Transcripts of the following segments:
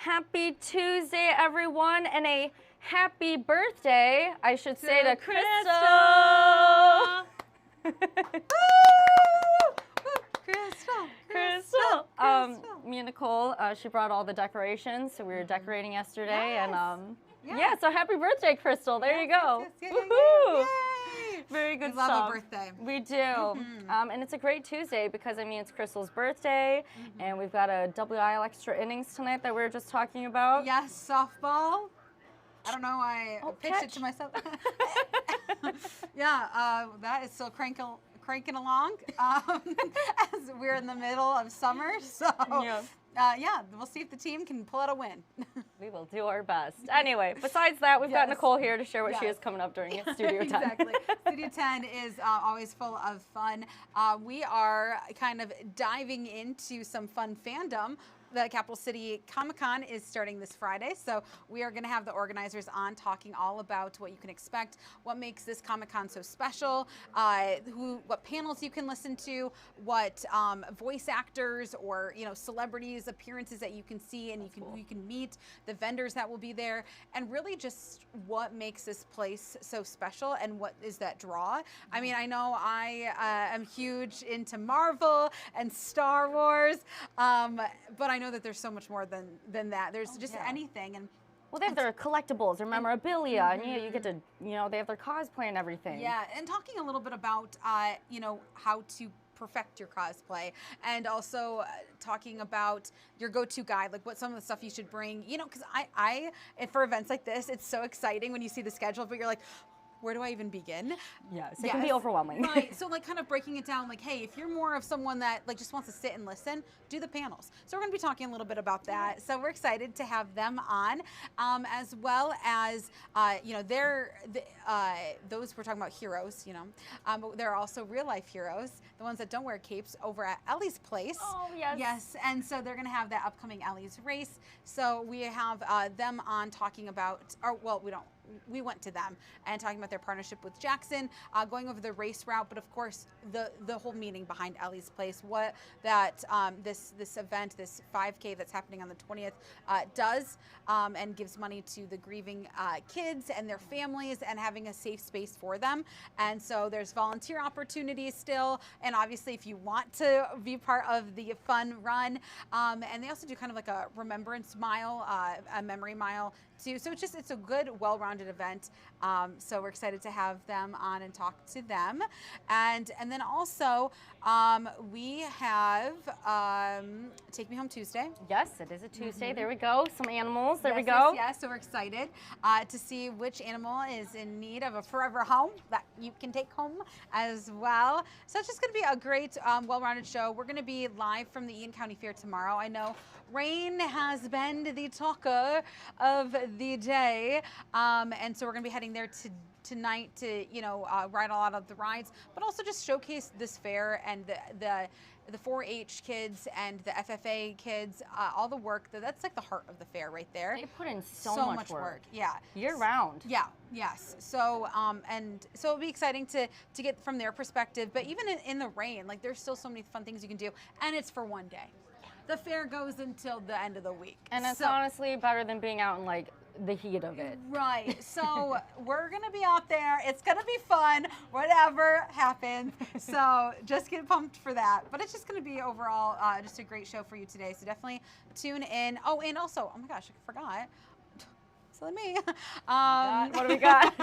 Happy Tuesday, everyone, and a happy birthday, I should say, to Crystal. Crystal. Me and Nicole, she brought all the decorations, so we were decorating yesterday, and yeah, so happy birthday, Crystal. There you go. Yes. Woohoo! Yay! Very good We love stuff. a birthday. We do. And it's a great Tuesday because, I mean, it's Crystal's birthday, and we've got a WIL extra innings tonight that we were just talking about. Yes, softball. I don't know why I pitched it catch. to myself. Yeah, that is still cranking along as we're in the middle of summer. So, yeah, we'll see if the team can pull out a win. We will do our best. Anyway, besides that, we've got Yes. Nicole here to share what she Yes. has coming up during Studio 10. Exactly. Studio 10 is always full of fun. We are kind of diving into some fun fandom. The Capital City Comic-Con is starting this Friday, so we are going to have the organizers on talking all about what you can expect, what makes this Comic-Con so special, what panels you can listen to, what voice actors or celebrities appearances that you can see and you can meet, the vendors that will be there, and really just what makes this place so special and what is that draw. I mean, I know I am huge into Marvel and Star Wars, but I know that there's so much more than that. There's just anything. And well, they have their collectibles, their memorabilia, and you get to, they have their cosplay and everything. Yeah, and talking a little bit about, how to perfect your cosplay, and also talking about your go-to guide, like what some of the stuff you should bring, because and for events like this, it's so exciting when you see the schedule, but you're like, where do I even begin? Yes, it can be overwhelming. Right, so like kind of breaking it down, like, hey, if you're more of someone that like just wants to sit and listen, do the panels. So we're gonna be talking a little bit about that. So we're excited to have them on, as well as, those we're talking about heroes, but there are also real life heroes, the ones that don't wear capes over at Ellie's place. Oh, yes. Yes, and so they're gonna have that upcoming Ellie's race. So we have them on talking about, we went to them and talking about their partnership with Jackson, going over the race route, but of course the whole meaning behind Ellie's Place, what that this event, this 5K that's happening on the 20th does, and gives money to the grieving kids and their families and having a safe space for them. And so there's volunteer opportunities still, and obviously if you want to be part of the fun run, and they also do kind of like a remembrance mile, a memory mile too. So it's a good, well-rounded event. So we're excited to have them on and talk to them. And then also we have Take Me Home Tuesday. Yes, it is a Tuesday. There we go. Some animals. There we go. Yes. So we're excited to see which animal is in need of a forever home that you can take home as well. So it's just going to be a great, well-rounded show. We're going to be live from the Eaton County Fair tomorrow. I know rain has been the talker of the day, and so we're going to be heading there tonight to ride a lot of the rides, but also just showcase this fair and the 4-H kids and the FFA kids, all the work that's like the heart of the fair right there. They put in so much work. Yeah, year round. Yeah. Yes. So and so it'll be exciting to get from their perspective. But even in the rain, like there's still so many fun things you can do, and it's for one day. The fair goes until the end of the week. And it's honestly better than being out in like the heat of it. Right. So we're going to be out there. It's going to be fun, whatever happens. So just get pumped for that. But it's just going to be overall just a great show for you today. So definitely tune in. Oh, and also, oh my gosh, I forgot. Silly me. What do we got?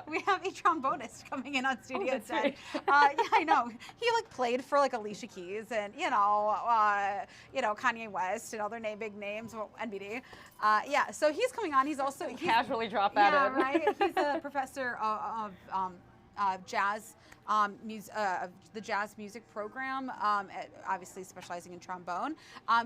We have a trombonist coming in on Studio 10. Right. Yeah, I know. He played for Alicia Keys and Kanye West and other big names, NBD. Yeah, so he's coming on. He's also casually drop at yeah, it. right. He's a professor of jazz. The jazz music program, obviously specializing in trombone.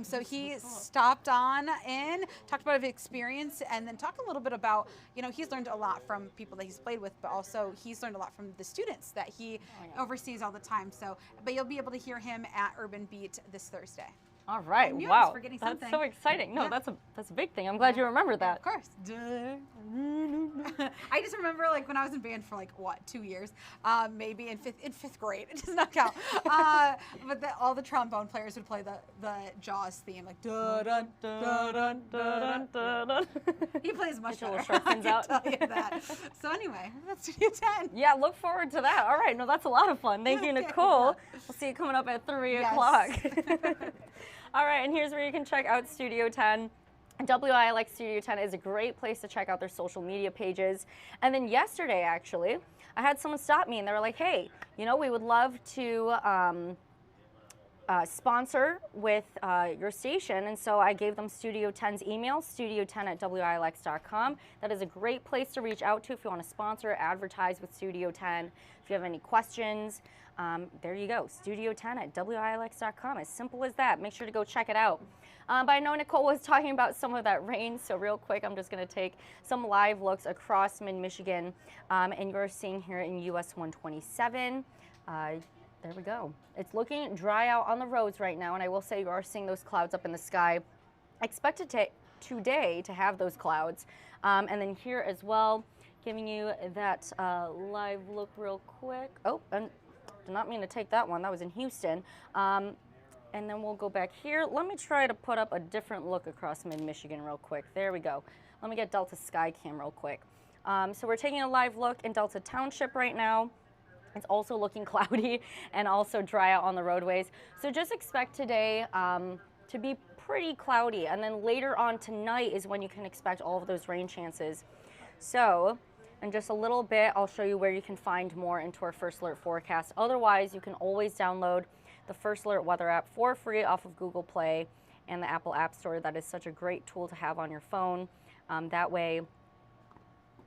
So he stopped on in, talked about his experience, and then talked a little bit about, he's learned a lot from people that he's played with, but also he's learned a lot from the students that he oversees all the time. So, but you'll be able to hear him at Urban Beat this Thursday. All right. News Wow. for getting That's something. so exciting. No, Yeah. that's a big thing. I'm glad you remembered that. Of course. I just remember like when I was in band for like what 2 years, maybe in fifth grade. It does not count. But all the trombone players would play the Jaws theme like da dun da dun da dun. Dun. He plays much Get your better. little shark I fins can out. tell you that. So anyway, that's Studio 10. Yeah, look forward to that. All right, no, that's a lot of fun. Thank you, Okay, Nicole. yeah. We'll see you coming up at 3 Yes. o'clock. All right, and here's where you can check out Studio 10. WILX Studio 10 is a great place to check out their social media pages. And then yesterday, actually, I had someone stop me and they were like, hey, you know, we would love to sponsor with your station, and so I gave them Studio 10's email, studio10@wilx.com. That is a great place to reach out to if you want to sponsor, advertise with Studio 10. If you have any questions, there you go, studio10@wilx.com. As simple as that. Make sure to go check it out. But I know Nicole was talking about some of that rain, so real quick, I'm just going to take some live looks across mid-Michigan, and you're seeing here in US 127. There we go. It's looking dry out on the roads right now, and I will say you are seeing those clouds up in the sky. Expected today to have those clouds. And then here as well, giving you that live look real quick. Oh, and did not mean to take that one. That was in Houston. And then we'll go back here. Let me try to put up a different look across mid-Michigan real quick. There we go. Let me get Delta Skycam real quick. So we're taking a live look in Delta Township right now. It's also looking cloudy and also dry out on the roadways. So just expect today to be pretty cloudy. And then later on tonight is when you can expect all of those rain chances. So in just a little bit, I'll show you where you can find more into our First Alert forecast. Otherwise, you can always download the First Alert weather app for free off of Google Play and the Apple App Store. That is such a great tool to have on your phone. That way,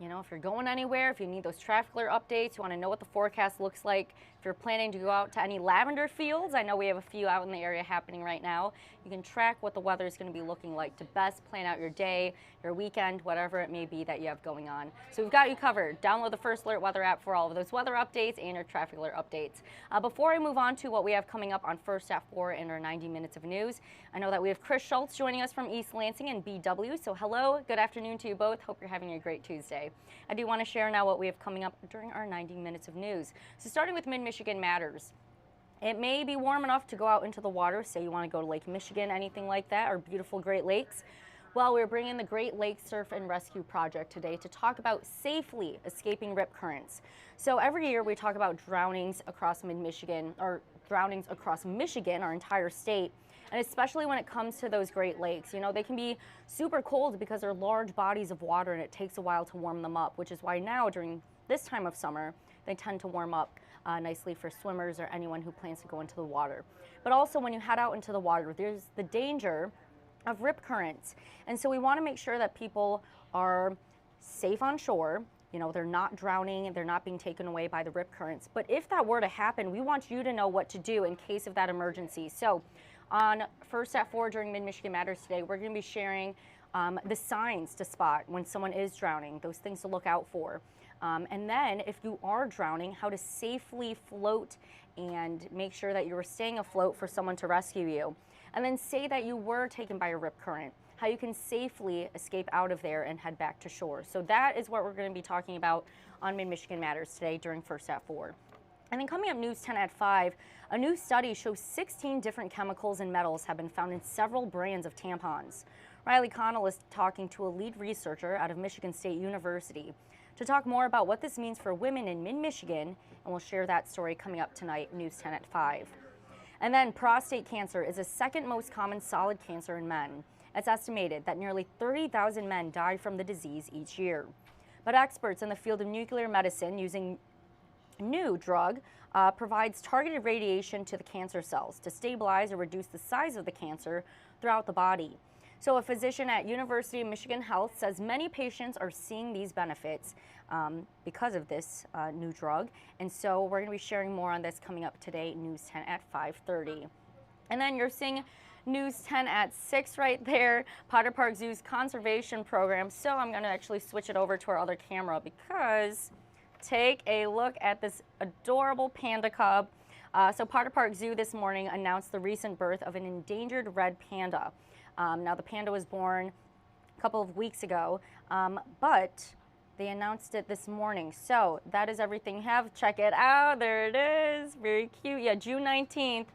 you know, if you're going anywhere, if you need those traffic alert updates, you want to know what the forecast looks like. If you're planning to go out to any lavender fields, I know we have a few out in the area happening right now. You can track what the weather is going to be looking like to best plan out your day, your weekend, whatever it may be that you have going on. So we've got you covered. Download the First Alert weather app for all of those weather updates and your traffic alert updates. Before I move on to what we have coming up on First at 4 in our 90 minutes of news, I know that we have Chris Schultz joining us from East Lansing and BW. So hello, good afternoon to you both. Hope you're having a great Tuesday. I do want to share now what we have coming up during our 90 minutes of news. So starting with Mid-Michigan Matters. It may be warm enough to go out into the water, say you want to go to Lake Michigan, anything like that, or beautiful Great Lakes. Well, we're bringing the Great Lakes Surf and Rescue Project today to talk about safely escaping rip currents. So every year we talk about drownings across mid-Michigan, or drownings across Michigan, our entire state. And especially when it comes to those Great Lakes, you know, they can be super cold because they're large bodies of water and it takes a while to warm them up, which is why now during this time of summer, they tend to warm up nicely for swimmers or anyone who plans to go into the water. But also when you head out into the water, there's the danger of rip currents. And so we want to make sure that people are safe on shore. You know, they're not drowning, they're not being taken away by the rip currents. But if that were to happen, we want you to know what to do in case of that emergency. So on First at 4 during Mid-Michigan Matters today, we're going to be sharing the signs to spot when someone is drowning, those things to look out for. And then if you are drowning, how to safely float and make sure that you're staying afloat for someone to rescue you. And then say that you were taken by a rip current, how you can safely escape out of there and head back to shore. So that is what we're going to be talking about on Mid-Michigan Matters today during First at 4. And then coming up News 10 at 5, a new study shows 16 different chemicals and metals have been found in several brands of tampons. Riley Connell is talking to a lead researcher out of Michigan State University to talk more about what this means for women in mid-Michigan, and we'll share that story coming up tonight, News 10 at 5. And then prostate cancer is the second most common solid cancer in men. It's estimated that nearly 30,000 men die from the disease each year. But experts in the field of nuclear medicine using new drug provides targeted radiation to the cancer cells to stabilize or reduce the size of the cancer throughout the body. So a physician at University of Michigan Health says many patients are seeing these benefits because of this new drug. And so we're going to be sharing more on this coming up today, News 10 at 5:30. And then you're seeing News 10 at 6 right there, Potter Park Zoo's conservation program. So I'm going to actually switch it over to our other camera because take a look at this adorable panda cub. So Potter Park Zoo this morning announced the recent birth of an endangered red panda. Now the panda was born a couple of weeks ago, but they announced it this morning. So that is everything you have. Check it out. There it is. Very cute. Yeah, June 19th.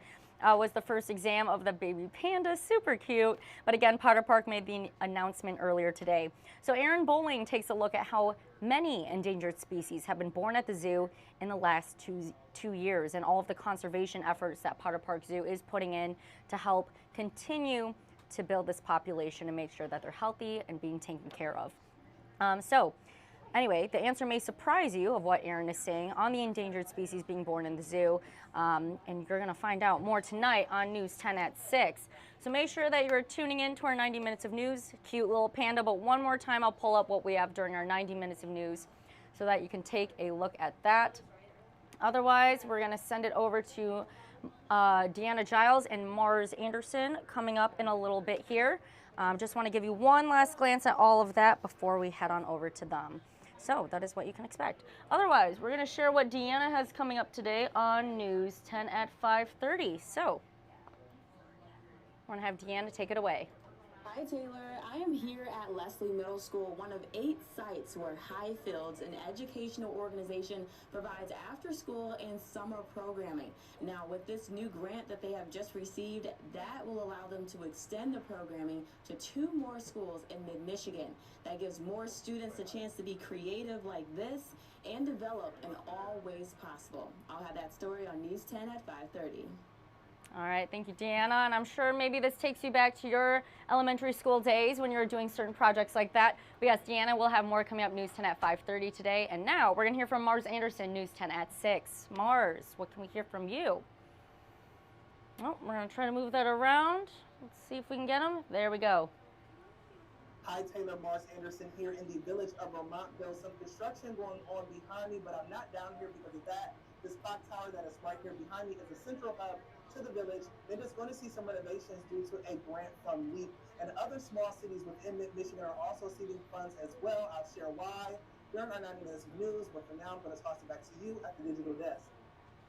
Was the first exam of the baby panda. Super cute. But again, Potter Park made the announcement earlier today. So Aaron Bowling takes a look at how many endangered species have been born at the zoo in the last two years, and all of the conservation efforts that Potter Park Zoo is putting in to help continue to build this population and make sure that they're healthy and being taken care of. Anyway, the answer may surprise you of what Aaron is saying on the endangered species being born in the zoo, and you're going to find out more tonight on News 10 at 6. So make sure that you're tuning in to our 90 minutes of news. Cute little panda, but one more time I'll pull up what we have during our 90 minutes of news so that you can take a look at that. Otherwise, we're going to send it over to Deanna Giles and Mars Anderson coming up in a little bit here. Just want to give you one last glance at all of that before we head on over to them. So that is what you can expect. Otherwise, we're going to share what Deanna has coming up today on News 10 at 5:30. So I want to have Deanna take it away. Hi Taylor, I am here at Leslie Middle School, one of 8 sites where Highfields, an educational organization, provides after-school and summer programming. Now with this new grant that they have just received, that will allow them to extend the programming to 2 more schools in mid-Michigan. That gives more students a chance to be creative like this and develop in all ways possible. I'll have that story on News 10 at 5:30. All right, thank you, Deanna. And I'm sure maybe this takes you back to your elementary school days when you were doing certain projects like that. But yes, Deanna, we'll have more coming up News 10 at 5:30 today. And now we're going to hear from Mars Anderson, News 10 at 6. Mars, what can we hear from you? Oh, we're going to try to move that around. Let's see if we can get him. There we go. Hi, Taylor. Mars Anderson here in the village of Vermontville. Some construction going on behind me, but I'm not down here because of that. This clock tower that is right here behind me is the central hub to the village. They're just going to see some renovations due to a grant from LEAP, and other small cities within Mid-Michigan are also receiving funds as well. I'll share why during our 90 minutes of news, but for now I'm going to toss it back to you at the digital desk.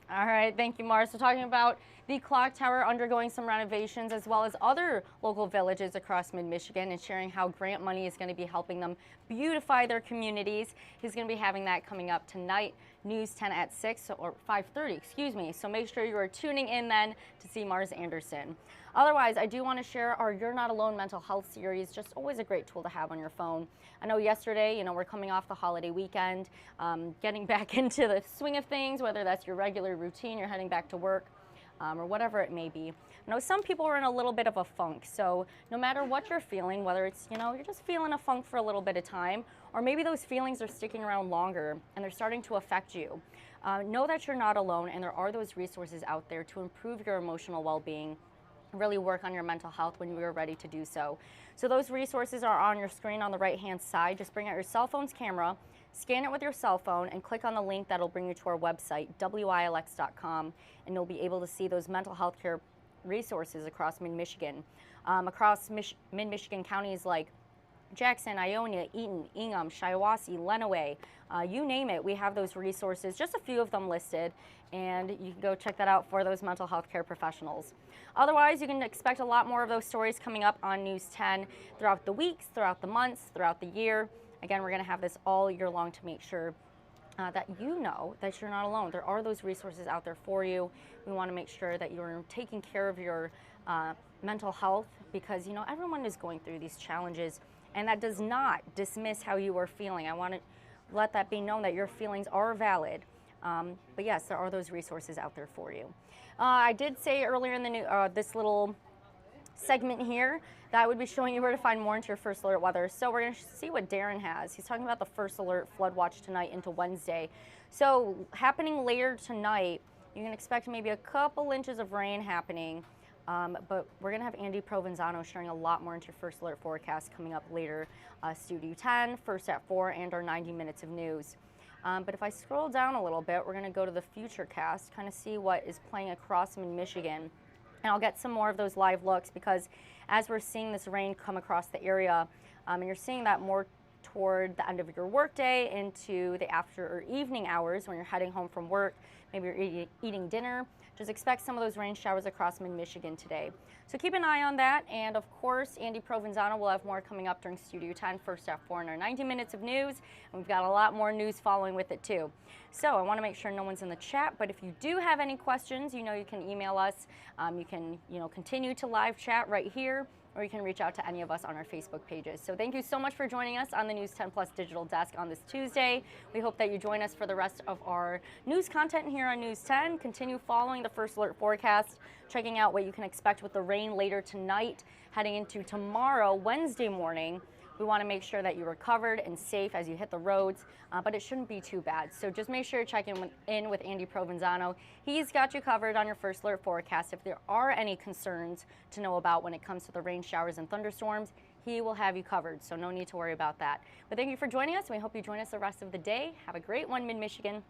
All right, thank you, Mars. So talking about the clock tower undergoing some renovations, as well as other local villages across mid-Michigan, and sharing how grant money is going to be helping them beautify their communities. He's going to be having that coming up tonight, News 10 at 6, or 5:30, excuse me. So make sure you are tuning in then to see Mars Anderson. Otherwise, I do want to share our You're Not Alone mental health series, just always a great tool to have on your phone. I know yesterday, we're coming off the holiday weekend, getting back into the swing of things, whether that's your regular routine, you're heading back to work, or whatever it may be. I know some people are in a little bit of a funk, so no matter what you're feeling, whether it's, you're just feeling a funk for a little bit of time, or maybe those feelings are sticking around longer and they're starting to affect you, know that you're not alone, and there are those resources out there to improve your emotional well-being, really work on your mental health when you are ready to do so. So those resources are on your screen on the right-hand side. Just bring out your cell phone's camera, scan it with your cell phone, and click on the link that'll bring you to our website, wilx.com, and you'll be able to see those mental health care resources across mid-Michigan. Across mid-Michigan counties like Jackson, Ionia, Eaton, Ingham, Shiawassee, Lenawee, you name it, we have those resources, just a few of them listed, and you can go check that out for those mental health care professionals. Otherwise, you can expect a lot more of those stories coming up on News 10 throughout the weeks, throughout the months, throughout the year. Again, we're going to have this all year long to make sure that you know that you're not alone. There are those resources out there for you. We want to make sure that you're taking care of your mental health, because everyone is going through these challenges, and that does not dismiss how you are feeling. I want to let that be known that your feelings are valid. But yes, there are those resources out there for you. I did say earlier in the this little segment here that I would be showing you where to find more into your first alert weather. So we're going to see what Darren has. He's talking about the first alert flood watch tonight into Wednesday. So happening later tonight, you can expect maybe a couple inches of rain happening. But we're going to have Andy Provenzano sharing a lot more into your first alert forecast coming up later. Studio 10, first at 4, and our 90 minutes of news. But if I scroll down a little bit, we're going to go to the Futurecast, kind of see what is playing across Mid-Michigan. And I'll get some more of those live looks, because as we're seeing this rain come across the area, and you're seeing that more toward the end of your workday into the after or evening hours when you're heading home from work, maybe you're eating dinner, Just expect some of those rain showers across mid-Michigan today. So keep an eye on that. And of course, Andy Provenzano will have more coming up during Studio 10, first at 4 in our 90 minutes of news. And we've got a lot more news following with it too. So I want to make sure no one's in the chat, but if you do have any questions, you can email us. You can, continue to live chat right here, or you can reach out to any of us on our Facebook pages. So thank you so much for joining us on the News 10 Plus digital desk on this Tuesday. We hope that you join us for the rest of our news content here on News 10. Continue following the First Alert forecast, checking out what you can expect with the rain later tonight, heading into tomorrow, Wednesday morning. We want to make sure that you are covered and safe as you hit the roads, but it shouldn't be too bad. So just make sure you check in with Andy Provenzano. He's got you covered on your First Alert forecast. If there are any concerns to know about when it comes to the rain showers and thunderstorms, he will have you covered, so no need to worry about that. But thank you for joining us, and we hope you join us the rest of the day. Have a great one, Mid-Michigan.